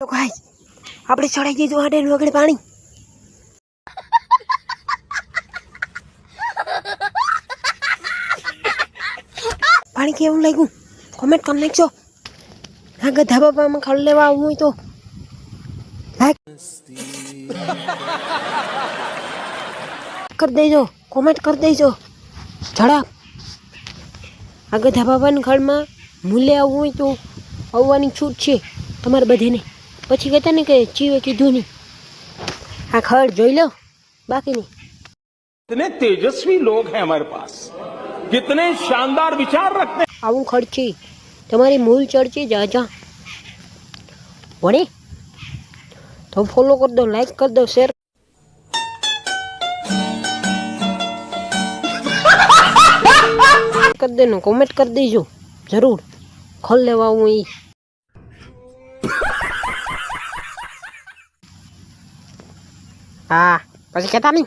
તો ગાઈસ આપણે ચડાઈ દીધું આડેનું આગળ પાણી. પાણી કેવું લાગ્યું કોમેન્ટ કરી નાખજો. આગળ ધાબા પર ખડ લેવા આવવું હોય તો લાઈક કરી દેજો, કોમેન્ટ કરી દેજો ઝડપ. આગળ ધાબા પર ખડમાં મૂલ્ય આવવું હોય તો આવવાની છૂટ છે તમારે બધાને. પછી કહેતા ને કે ચીવે કીધું નહીં. આ ખડ જોઈ લો બાકી નહીં. कितने तेजस्वी लोग हैं हमारे पास, कितने शानदार विचार रखते हैं. આવું ખડ છે તમારી મૂળ ચડશે જા વણે તો ફોલો કરી દો, લાઈક કરી દો, શેર કરી દેજો, કોમેન્ટ કરી દેજો જરૂર. ખોલ લેવા આવું ઈ હા પછી કહેતા નહીં.